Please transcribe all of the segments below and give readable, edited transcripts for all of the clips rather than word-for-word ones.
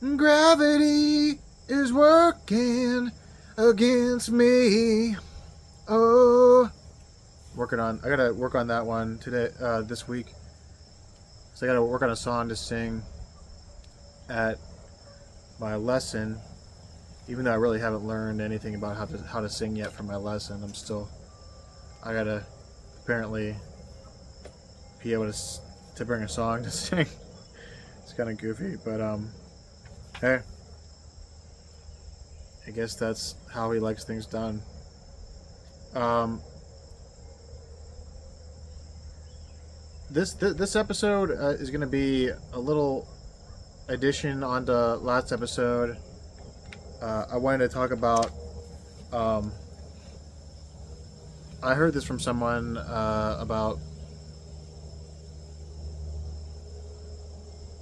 Gravity is working against me. Oh, I gotta work on that one today, this week. So I gotta work on a song to sing at my lesson. Even though I really haven't learned anything about how to sing yet for my lesson, I gotta apparently be able to bring a song to sing. It's kind of goofy, but hey, I guess that's how he likes things done. This episode is going to be a little addition onto last episode. I wanted to talk about. I heard this from someone about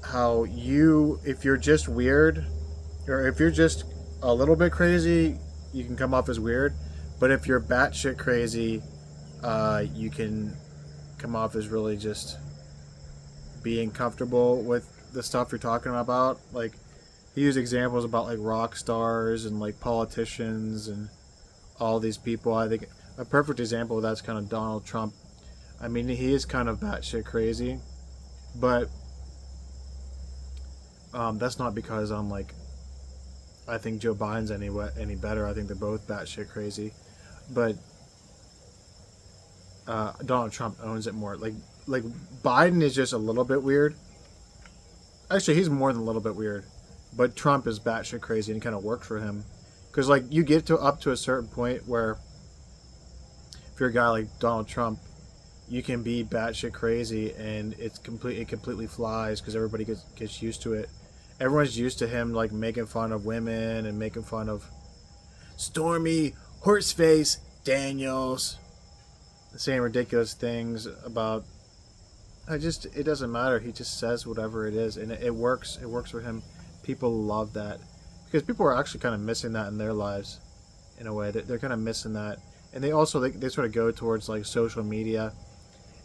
how if you're just weird, or if you're just a little bit crazy, you can come off as weird. But if you're batshit crazy, you can come off as really just being comfortable with the stuff you're talking about. Like, he used examples about like rock stars and like politicians and all these people. I think a perfect example of that's kind of Donald Trump. I mean, he is kind of batshit crazy, but that's not because I think Joe Biden's any better. I think they're both batshit crazy, but Donald Trump owns it more. Like Biden is just a little bit weird. Actually, he's more than a little bit weird, but Trump is batshit crazy and it kind of works for him, because like you get up to a certain point where if you're a guy like Donald Trump, you can be batshit crazy and it completely flies because everybody gets used to it. Everyone's used to him like making fun of women and making fun of Stormy Horseface Daniels, saying ridiculous things about. It doesn't matter. He just says whatever it is, and it works. It works for him. People love that because people are actually kind of missing that in their lives, in a way. They're kind of missing that, and they also they sort of go towards like social media,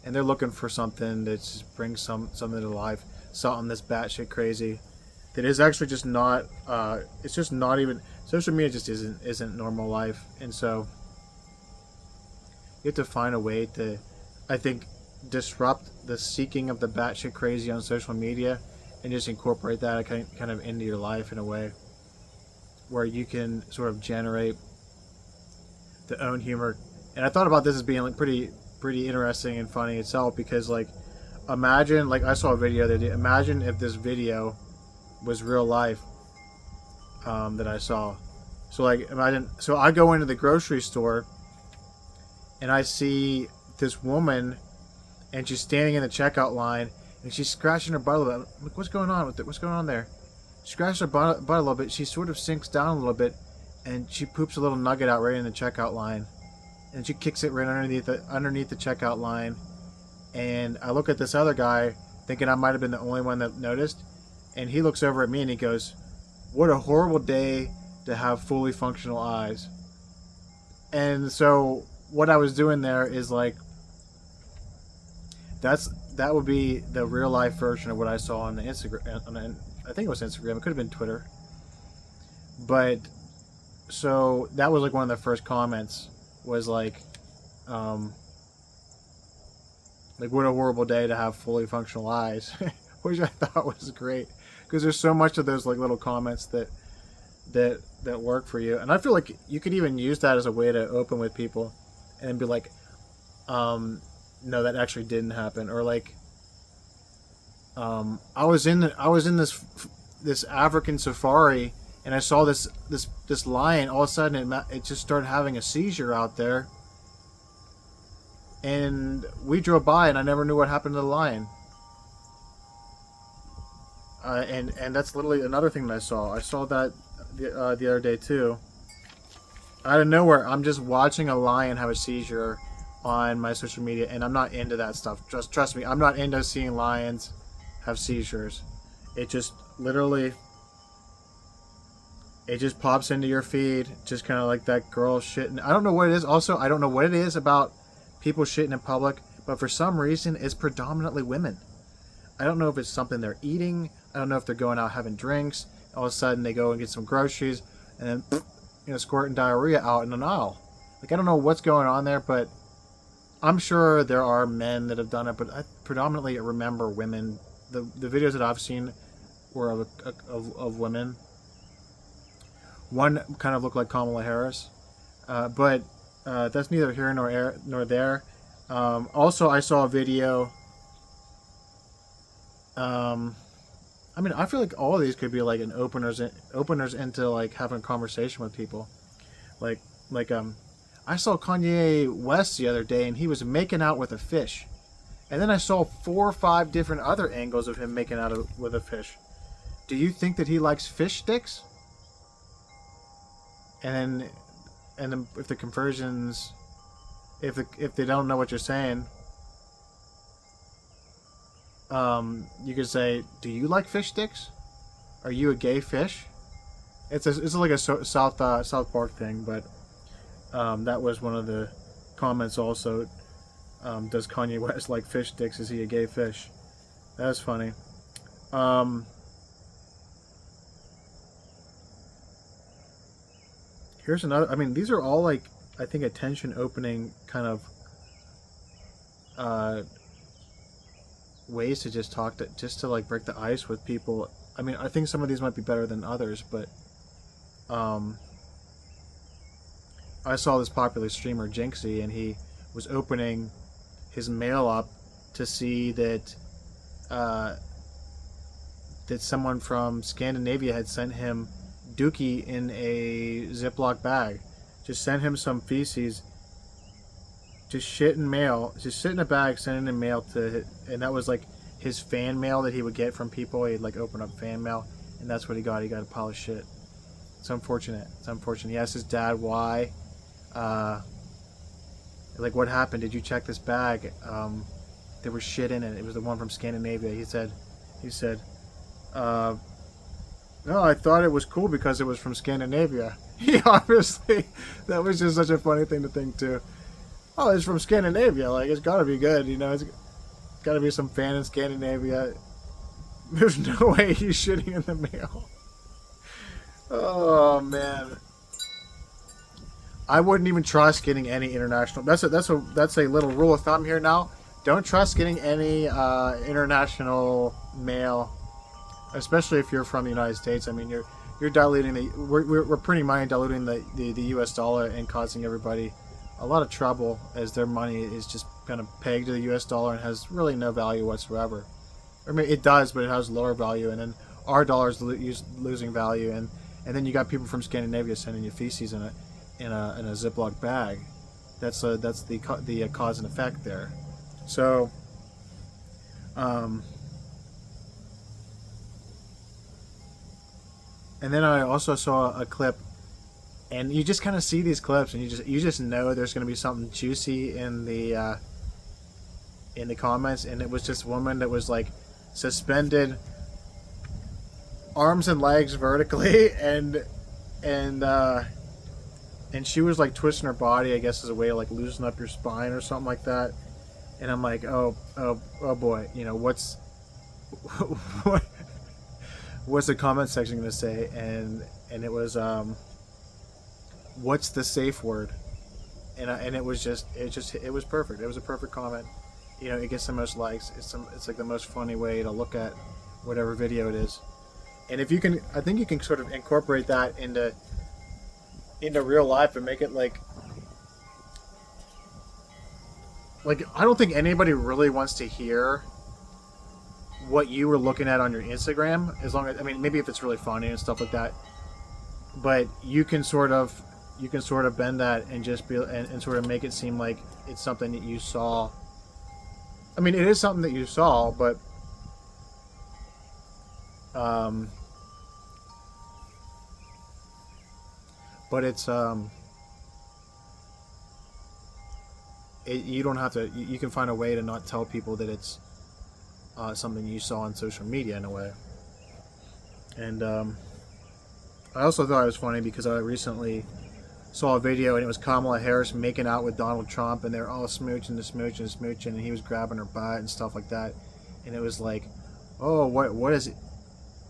and they're looking for something that just brings something to life, something that's batshit crazy. That is actually just not. It's just not even. Social media just isn't normal life, and so you have to find a way to, I think, disrupt the seeking of the batshit crazy on social media, and just incorporate that kind of into your life in a way where you can sort of generate the own humor. And I thought about this as being like pretty interesting and funny itself, because like imagine, like I saw a video the other day. Imagine if this video was real life that I saw. So like imagine, so I go into the grocery store and I see this woman and she's standing in the checkout line and she's scratching her butt a little bit. I'm like, what's going on with it? What's going on there? She scratches her butt a little bit. She sort of sinks down a little bit and she poops a little nugget out right in the checkout line, and she kicks it right underneath the checkout line. And I look at this other guy thinking I might have been the only one that noticed, and he looks over at me and he goes, "What a horrible day to have fully functional eyes." And so what I was doing there is like, that would be the real life version of what I saw on the Instagram. I think it was Instagram. It could have been Twitter. But so that was like one of the first comments was like what a horrible day to have fully functional eyes, which I thought was great, because there's so much of those like little comments that work for you. And I feel like you could even use that as a way to open with people and be like, no, that actually didn't happen. Or like, I was in this African safari and I saw this lion. All of a sudden, it just started having a seizure out there, and we drove by, and I never knew what happened to the lion. And that's literally another thing that I saw. I saw that the other day too. Out of nowhere, I'm just watching a lion have a seizure on my social media, and I'm not into that stuff. Trust me, I'm not into seeing lions have seizures. It just literally, it just pops into your feed, just kind of like that girl shitting. I don't know what it is. Also, I don't know what it is about people shitting in public, but for some reason, it's predominantly women. I don't know if it's something they're eating. I don't know if they're going out having drinks. All of a sudden, they go and get some groceries, and then squirting diarrhea out in an aisle. Like, I don't know what's going on there, but I'm sure there are men that have done it. But I predominantly remember women. The videos that I've seen were of women. One kind of looked like Kamala Harris, but that's neither here nor there. Also, I saw a video. I mean, I feel like all of these could be like an openers into like having a conversation with people. Like I saw Kanye West the other day, and he was making out with a fish, and then I saw 4 or 5 different other angles of him making out with a fish. Do you think that he likes fish sticks? And then if the conversions, if they don't know what you're saying, you could say, "Do you like fish sticks? Are you a gay fish?" It's like a South Park thing, but that was one of the comments also. Does Kanye West like fish sticks? Is he a gay fish? That's funny. Here's another. I mean, these are all like, I think, attention opening kind of ways to just to like break the ice with people. I mean, I think some of these might be better than others, but I saw this popular streamer Jinxie, and he was opening his mail up to see that that someone from Scandinavia had sent him Dookie in a Ziploc bag. Just sent him some feces. Just shit in mail. Just sit in a bag, send it in mail and that was like his fan mail that he would get from people. He'd like open up fan mail, and that's what he got. He got a pile of shit. It's unfortunate. He asked his dad why. Like, what happened? Did you check this bag? There was shit in it. It was the one from Scandinavia. He said, no, I thought it was cool because it was from Scandinavia. He obviously, that was just such a funny thing to think too. Oh, it's from Scandinavia. Like, it's got to be good, It's got to be some fan in Scandinavia. There's no way he's shitting in the mail. Oh man, I wouldn't even trust getting any international. That's a little rule of thumb here now. Don't trust getting any international mail, especially if you're from the United States. I mean, you're diluting we're pretty much diluting the U.S. dollar and causing everybody a lot of trouble, as their money is just kind of pegged to the U.S. dollar and has really no value whatsoever. I mean, it does, but it has lower value, and then our dollar is losing value, and then you got people from Scandinavia sending you feces in a Ziploc bag. That's the cause and effect there. So, and then I also saw a clip, and you just kind of see these clips, and you just know there's going to be something juicy in the comments. And it was just a woman that was like suspended, arms and legs vertically, and she was like twisting her body, I guess, as a way to like loosen up your spine or something like that. And I'm like, oh boy, what's what's the comment section going to say? And it was what's the safe word? And it was it was perfect. It was a perfect comment. It gets the most likes. It's like the most funny way to look at whatever video it is. And if you can, I think you can sort of incorporate that into real life and make it like I don't think anybody really wants to hear what you were looking at on your Instagram, as long as, I mean, maybe if it's really funny and stuff like that, but you can sort of bend that and just be and sort of make it seem like it's something that you saw. I mean, it is something that you saw, but it's you don't have to. You can find a way to not tell people that it's something you saw on social media in a way. And I also thought it was funny because I recently saw a video, and it was Kamala Harris making out with Donald Trump, and they're all smooching, and he was grabbing her butt and stuff like that. And it was like, oh, what is it?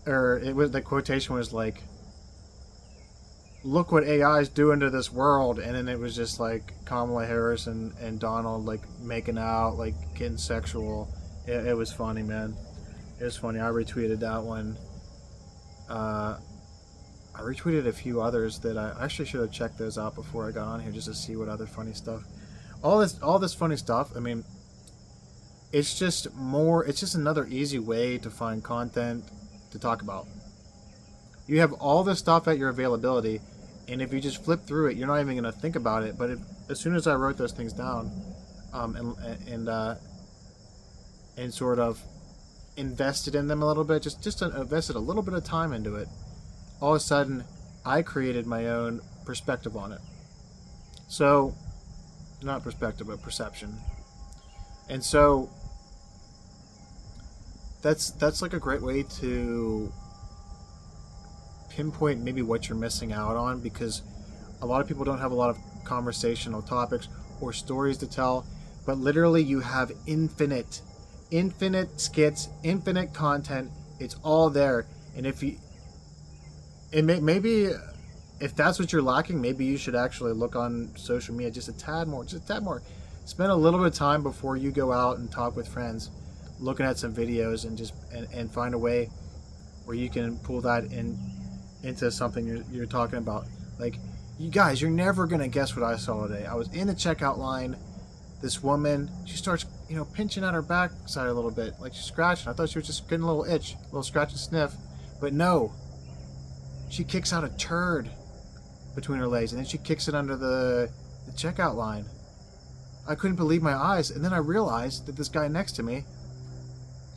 or it was, the quotation was like, look what AI is doing to this world, and then it was just like Kamala Harris and Donald like making out, like getting sexual. It was funny, man. It was funny. I retweeted that one. Uh, I retweeted a few others that I actually should have checked those out before I got on here just to see what other funny stuff. All this funny stuff. I mean, it's just more. It's just another easy way to find content to talk about. You have all this stuff at your availability, and if you just flip through it, you're not even going to think about it. But as soon as I wrote those things down, um, and and uh, and sort of invested in them a little bit, just invested a little bit of time into it, all of a sudden, I created my own perspective on it. So, not perspective, but perception. And so that's like a great way to pinpoint maybe what you're missing out on, because a lot of people don't have a lot of conversational topics or stories to tell, but literally you have infinite skits, infinite content. It's all there. And if you maybe if that's what you're lacking, maybe you should actually look on social media just a tad more, spend a little bit of time before you go out and talk with friends, looking at some videos, and and find a way where you can pull that into something you're talking about. Like, you guys, you're never going to guess what I saw today. I was in the checkout line. This woman, she starts, pinching at her backside a little bit, like she's scratching. I thought she was just getting a little itch, a little scratch and sniff. But no, she kicks out a turd between her legs, and then she kicks it under the checkout line. I couldn't believe my eyes, and then I realized that this guy next to me,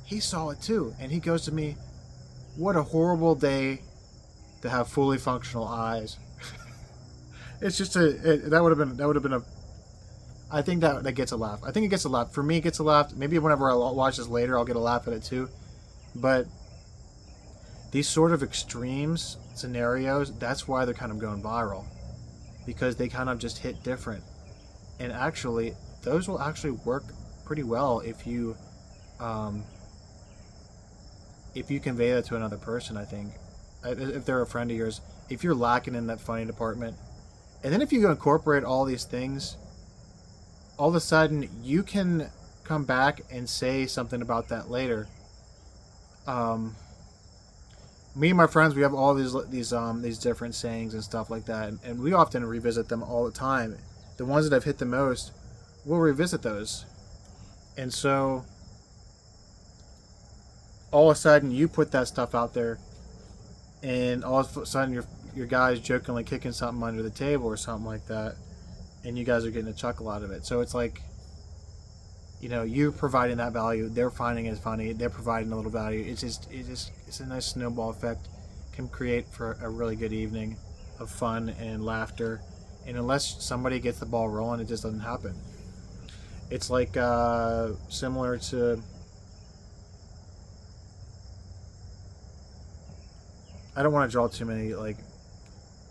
he saw it too, and he goes to me, "What a horrible day to have fully functional eyes." It's just that would have been a. I think that gets a laugh. I think it gets a laugh. For me, it gets a laugh. Maybe whenever I watch this later, I'll get a laugh at it too. But these sort of extremes scenarios, that's why they're kind of going viral, because they kind of just hit different. And actually, those will actually work pretty well um, if you convey that to another person. I think if they're a friend of yours, if you're lacking in that funny department, and then if you incorporate all these things, all of a sudden you can come back and say something about that later. Um, Me and my friends, we have all these different sayings and stuff like that, and we often revisit them all the time. The ones that have hit the most, we'll revisit those, and so all of a sudden you put that stuff out there, and all of a sudden your guys jokingly kicking something under the table or something like that, and you guys are getting a chuckle out of it. So it's like, you're providing that value. They're finding it funny. They're providing a little value. It's a nice snowball effect. Can create for a really good evening of fun and laughter. And unless somebody gets the ball rolling, it just doesn't happen. It's like similar to. I don't want to draw too many like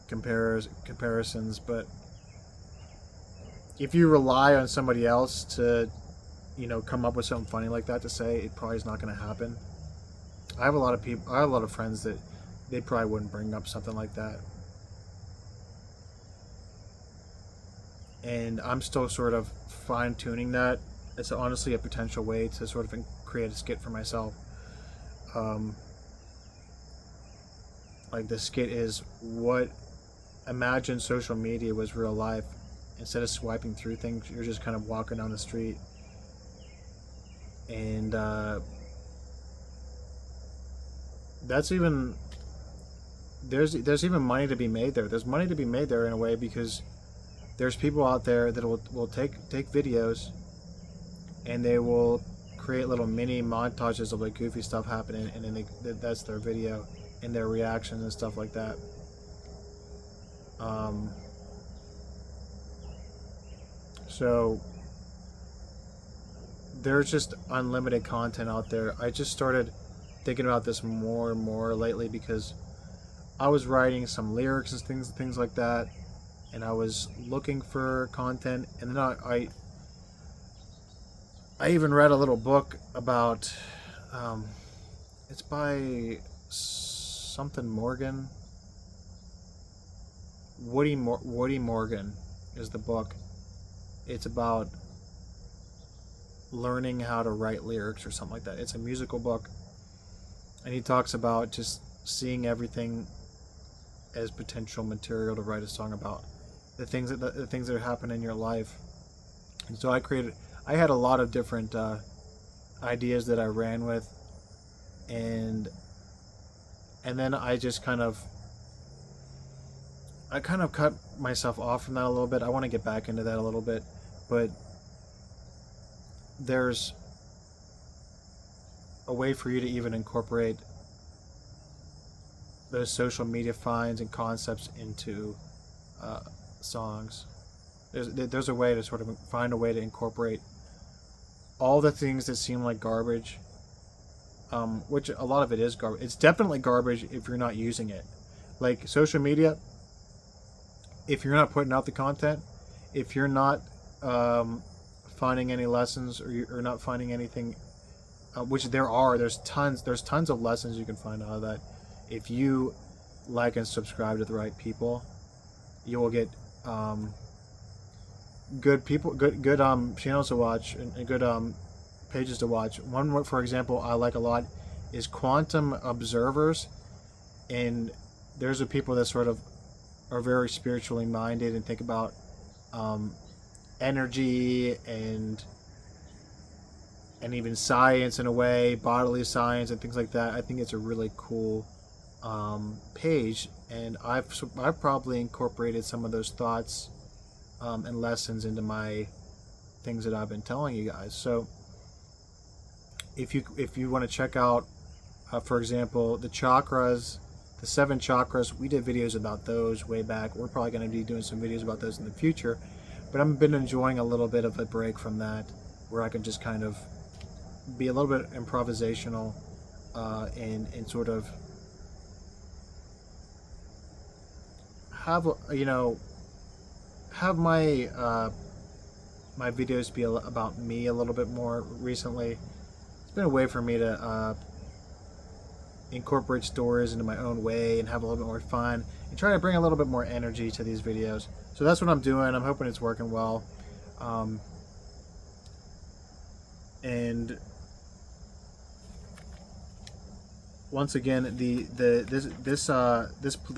comparisons, but if you rely on somebody else to come up with something funny like that to say, it probably is not going to happen. I have a lot of friends that they probably wouldn't bring up something like that, and I'm still sort of fine tuning that. It's honestly a potential way to sort of create a skit for myself. Um, like the skit is what, imagine social media was real life. Instead of swiping through things, you're just kind of walking down the street, and that's even there's even money to be made there. There's money to be made there in a way, because there's people out there that will take videos, and they will create little mini montages of like goofy stuff happening, and then that's their video and their reaction and stuff like that. So there's just unlimited content out there. I just started thinking about this more and more lately, because I was writing some lyrics and things like that, and I was looking for content, and then I even read a little book about it's by something Morgan. Woody Morgan is the book. It's about learning how to write lyrics or something like that. It's a musical book, and he talks about just seeing everything as potential material to write a song about, the things that happen in your life. And so I had a lot of different ideas that I ran with, and then I kind of cut myself off from that a little bit. I want to get back into that a little bit, but there's a way for you to even incorporate those social media finds and concepts into songs. There's a way to sort of find a way to incorporate all the things that seem like garbage, which a lot of it is garbage. It's definitely garbage if you're not using it. Like social media, if you're not putting out the content, if you're not finding any lessons, or you're not finding anything, which there's tons of lessons you can find out of that. If you like and subscribe to the right people, you will get good channels to watch, and good pages to watch. One, for example, I like a lot is Quantum Observers, and there's a people that sort of are very spiritually minded and think about energy and even science in a way, bodily science and things like that. I think it's a really cool page, and I've probably incorporated some of those thoughts and lessons into my things that I've been telling you guys. So if you want to check out, for example, the chakras, the 7 chakras, we did videos about those way back. We're probably going to be doing some videos about those in the future, but I've been enjoying a little bit of a break from that, where I can just kind of be a little bit improvisational and sort of have my my videos be about me a little bit more recently. It's been a way for me to incorporate stories into my own way and have a little bit more fun and try to bring a little bit more energy to these videos. So that's what I'm doing. I'm hoping it's working well. And once again, the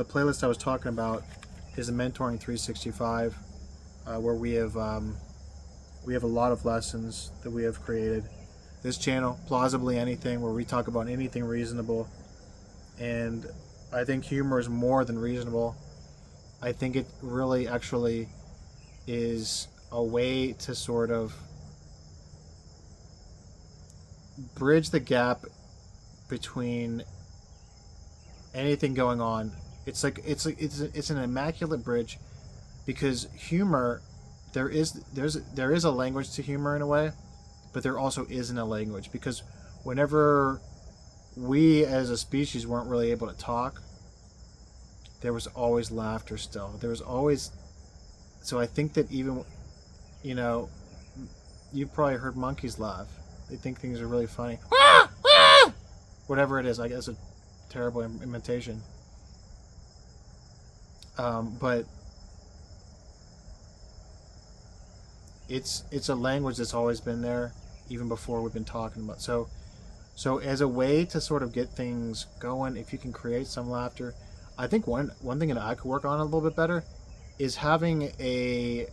playlist I was talking about is the Mentoring 365, where we have a lot of lessons that we have created. This channel, Plausibly Anything, where we talk about anything reasonable, and I think humor is more than reasonable. I think it really actually is a way to sort of bridge the gap between anything going on. It's an immaculate bridge, because humor, there is a language to humor in a way, but there also isn't a language, because whenever we as a species weren't really able to talk, there was always laughter still. There was always, so I think that even, you've probably heard monkeys laugh. They think things are really funny. Whatever it is, I guess a terrible imitation. But it's a language that's always been there, even before we've been talking about. So as a way to sort of get things going, if you can create some laughter, I think one thing that I could work on a little bit better is having a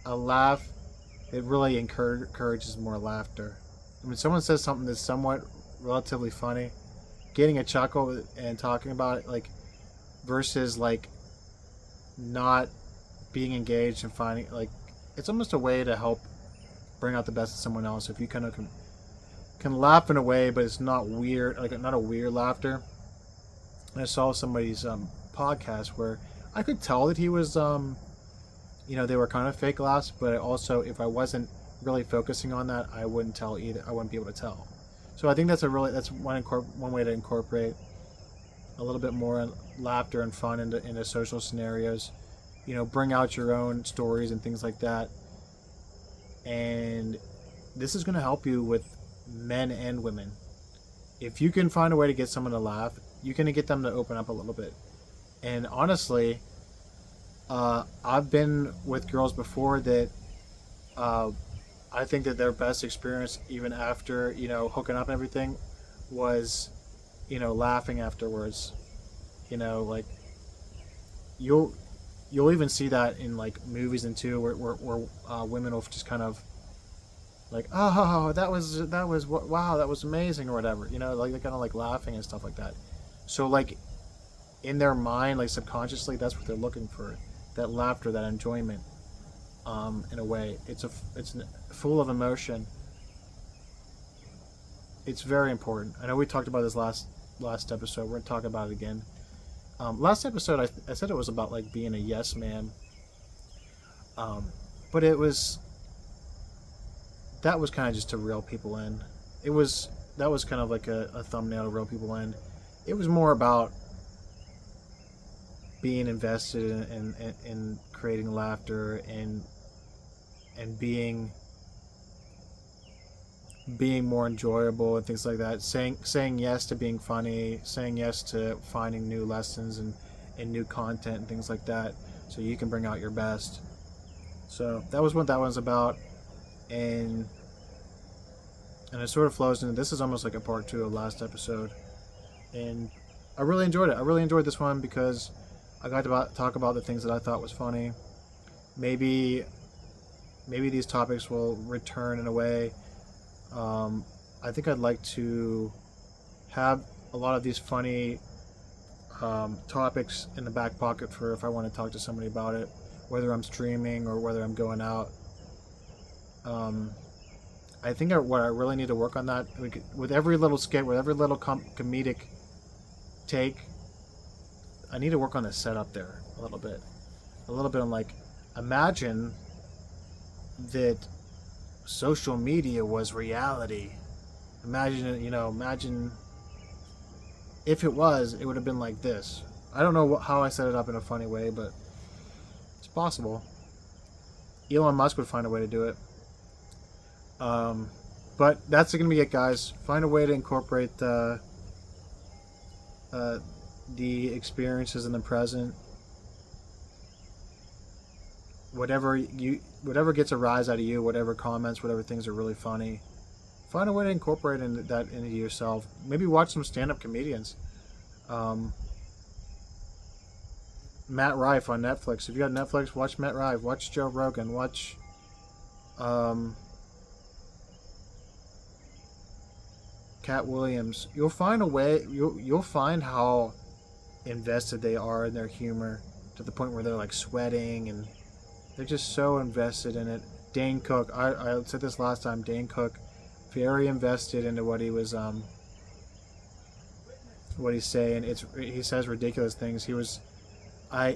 laugh that really encourages more laughter. I mean, someone says something that's somewhat relatively funny, getting a chuckle and talking about it, like, versus like not being engaged and finding, like, it's almost a way to help bring out the best of someone else if you kind of can laugh in a way, but it's not weird, like not a weird laughter. And I saw somebody's podcast where I could tell that he was they were kind of fake laughs, but also if I wasn't really focusing on that, I wouldn't tell either. I wouldn't be able to tell. So I think that's one way to incorporate a little bit more laughter and fun into social scenarios. Bring out your own stories and things like that. And this is going to help you with men and women. If you can find a way to get someone to laugh, you're gonna get them to open up a little bit. And honestly, I've been with girls before that uh, I think that their best experience, even after hooking up and everything, was laughing afterwards. Like you'll you'll even see that in like movies and too, where women will just kind of like, oh, that was wow, that was amazing or whatever. Like they're kind of like laughing and stuff like that. So like in their mind, like subconsciously, that's what they're looking for. That laughter, that enjoyment. In a way, it's full of emotion. It's very important. I know we talked about this last episode. We're gonna talk about it again. Last episode, I said it was about like being a yes man. But that was kind of just to reel people in. That was kind of like a thumbnail to reel people in. It was more about being invested in creating laughter and being more enjoyable and things like that. Saying yes to being funny, saying yes to finding new lessons and new content and things like that, so you can bring out your best. So that was what that one's about, and it sort of flows into this. Is almost like a part two of last episode, and I really enjoyed it. I really enjoyed this one because I got to talk about the things that I thought was funny. Maybe these topics will return in a way. I think I'd like to have a lot of these funny topics in the back pocket for if I want to talk to somebody about it, whether I'm streaming or whether I'm going out. I think what I really need to work on that with every little skit, with every little comedic take, I need to work on the setup there a little bit. On like, imagine that social media was reality. Imagine if it was, it would have been like this. I don't know how I set it up in a funny way, but it's possible. Elon Musk would find a way to do it. But that's going to be it, guys. Find a way to incorporate the experiences in the present. Whatever gets a rise out of you, whatever comments, whatever things are really funny, find a way to incorporate that into yourself. Maybe watch some stand-up comedians. Matt Rife on Netflix. If you got Netflix, watch Matt Rife. Watch Joe Rogan. Watch Cat Williams. You'll find a way. You'll find how invested they are in their humor to the point where they're like sweating and they're just so invested in it. Dane Cook. I said this last time. Dane Cook, very invested into what he was what he's saying. He says ridiculous things. I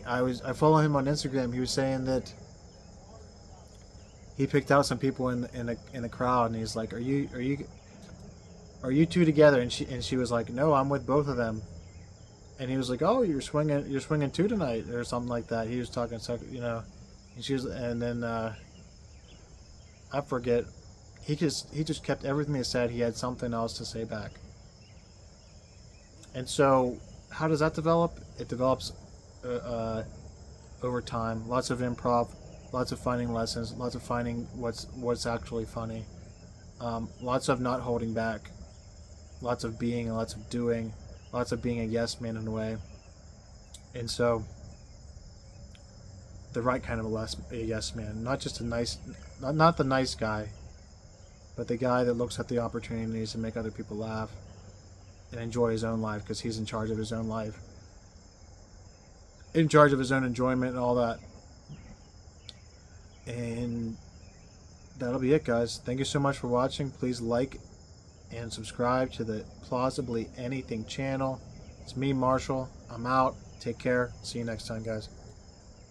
follow him on Instagram. He was saying that he picked out some people in the crowd, and he's like, "Are you two together?" And she was like, "No, I'm with both of them." And he was like, "Oh, you're swinging two tonight," or something like that. He was talking, and then I forget. He just kept everything he said. He had something else to say back. And so, how does that develop? It develops over time. Lots of improv, lots of finding lessons, lots of finding what's actually funny. Lots of not holding back. Lots of being and lots of doing. Lots of being a yes man in a way. And so, the right kind of a yes man, not just not the nice guy, but the guy that looks at the opportunities to make other people laugh and enjoy his own life because he's in charge of his own life, in charge of his own enjoyment and all that. And that'll be it, guys. Thank you so much for watching. Please like and subscribe to the Plausibly Anything channel. It's me, Marshall. I'm out. Take care. See you next time, guys.